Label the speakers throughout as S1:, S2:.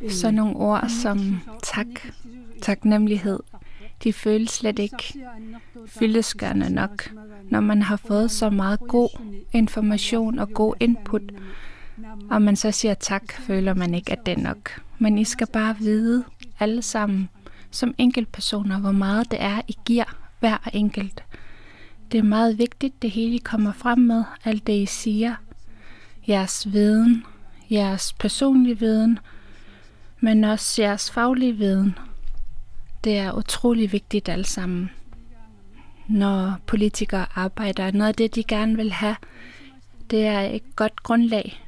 S1: Så nogle ord som tak, taknemmelighed, de føles slet ikke fyldestgørende nok. Når man har fået så meget god information og god input, og man så siger tak, føler man ikke, at det er nok. Men I skal bare vide alle sammen, som enkeltpersoner, hvor meget det er, I giver hver enkelt. Det er meget vigtigt, det hele I kommer frem med, alt det I siger. Jeres viden, jeres personlige viden, men også jeres faglige viden. Det er utrolig vigtigt alle sammen. Når politikere arbejder, noget af det, de gerne vil have, det er et godt grundlag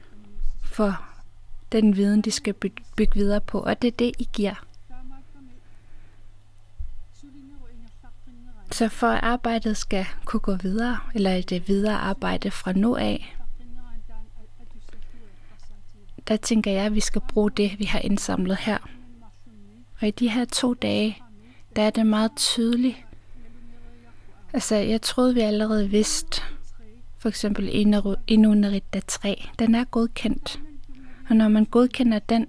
S1: for den viden, de skal bygge videre på, og det er det, I giver. Så for at arbejdet skal kunne gå videre, eller det videre arbejde fra nu af, der tænker jeg, at vi skal bruge det, vi har indsamlet her. Og i de her 2 dage, der er det meget tydeligt. Altså, jeg troede, vi allerede vidste, for eksempel Inunnarita 3, den er godkendt. Og når man godkender den,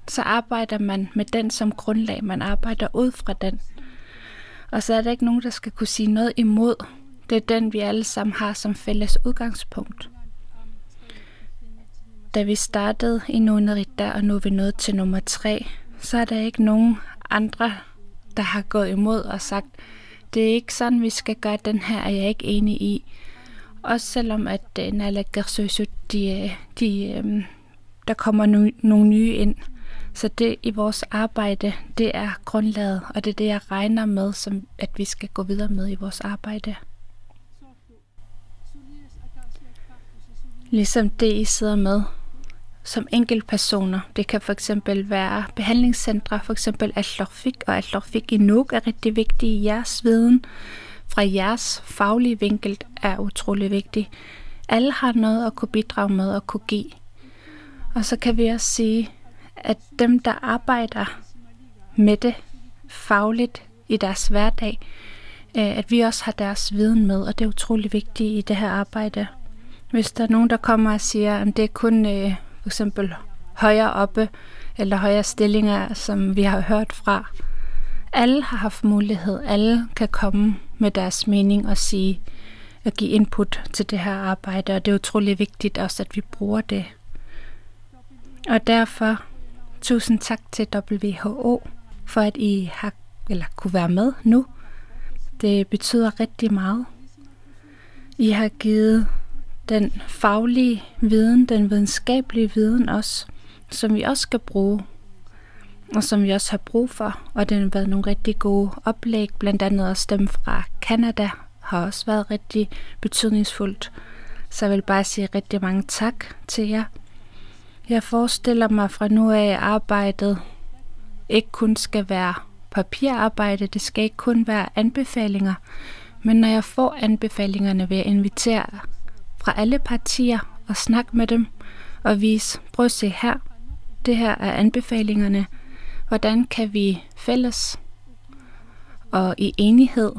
S1: så arbejder man med den som grundlag. Man arbejder ud fra den. Og så er der ikke nogen, der skal kunne sige noget imod. Det er den, vi alle sammen har som fælles udgangspunkt. Da vi startede Inunnarita, og nu er vi nået til nummer 3, så er der ikke nogen andre, der har gået imod og sagt, det er ikke sådan, vi skal gøre, den her er jeg ikke enig i. Også selvom at Naalakkersuisut, der kommer nogle nye ind. Så det i vores arbejde, det er grundlaget, og det er det, jeg regner med, som at vi skal gå videre med i vores arbejde. Ligesom det, I sidder med som enkeltpersoner. Det kan for eksempel være behandlingscentre, for eksempel Athlorfik, og Athlorfik i Nuuk er rigtig vigtig. Jeres viden fra jeres faglige vinkel er utrolig vigtig. Alle har noget at kunne bidrage med og kunne give. Og så kan vi også sige, at dem, der arbejder med det fagligt i deres hverdag, at vi også har deres viden med, og det er utrolig vigtigt i det her arbejde. Hvis der er nogen, der kommer og siger, at det er kun for eksempel højere oppe, eller højere stillinger, som vi har hørt fra. Alle har haft mulighed, alle kan komme med deres mening og sige, at give input til det her arbejde, og det er utrolig vigtigt også, at vi bruger det. Og derfor tusind tak til WHO for, at I har kunne være med nu. Det betyder rigtig meget. I har givet den faglige viden, den videnskabelige viden også, som vi også skal bruge, og som vi også har brug for. Og det har været nogle rigtig gode oplæg, blandt andet også dem fra Canada, har også været rigtig betydningsfuldt. Så jeg vil bare sige rigtig mange tak til jer. Jeg forestiller mig fra nu af, at arbejdet ikke kun skal være papirarbejde, det skal ikke kun være anbefalinger, men når jeg får anbefalingerne, vil jeg invitere fra alle partier og snakke med dem og vise, prøv at se her, det her er anbefalingerne, hvordan kan vi fælles og i enighed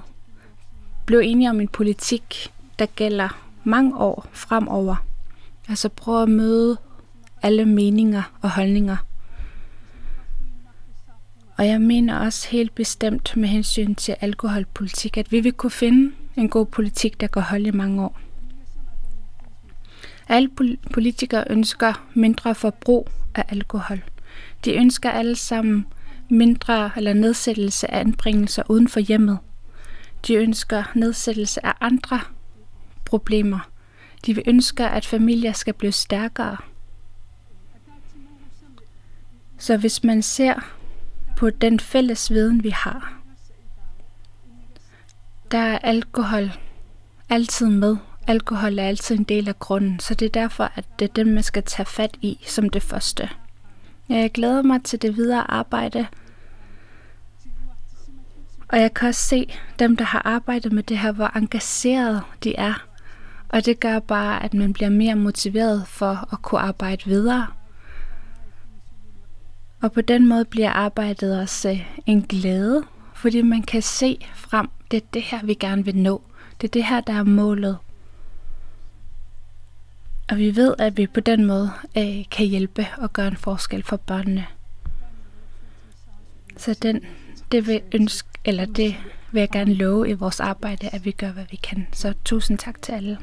S1: blive enige om en politik, der gælder mange år fremover. Altså prøv at møde alle meninger og holdninger. Og jeg mener også helt bestemt med hensyn til alkoholpolitik, at vi vil kunne finde en god politik, der kan holde i mange år. Alle politikere ønsker mindre forbrug af alkohol. De ønsker alle sammen mindre eller nedsættelse af anbringelser uden for hjemmet. De ønsker nedsættelse af andre problemer. De ønsker, at familier skal blive stærkere. Så hvis man ser på den fælles viden, vi har, der er alkohol altid med. Alkohol er altid en del af grunden, så det er derfor, at det er det, man skal tage fat i som det første. Jeg glæder mig til det videre arbejde, og jeg kan også se dem, der har arbejdet med det her, hvor engagerede de er. Og det gør bare, at man bliver mere motiveret for at kunne arbejde videre. Og på den måde bliver arbejdet også en glæde, fordi man kan se frem, det er det her, vi gerne vil nå. Det er det her, der er målet. Og vi ved, at vi på den måde kan hjælpe og gøre en forskel for børnene. Så det vil jeg gerne love i vores arbejde, at vi gør, hvad vi kan. Så tusind tak til alle.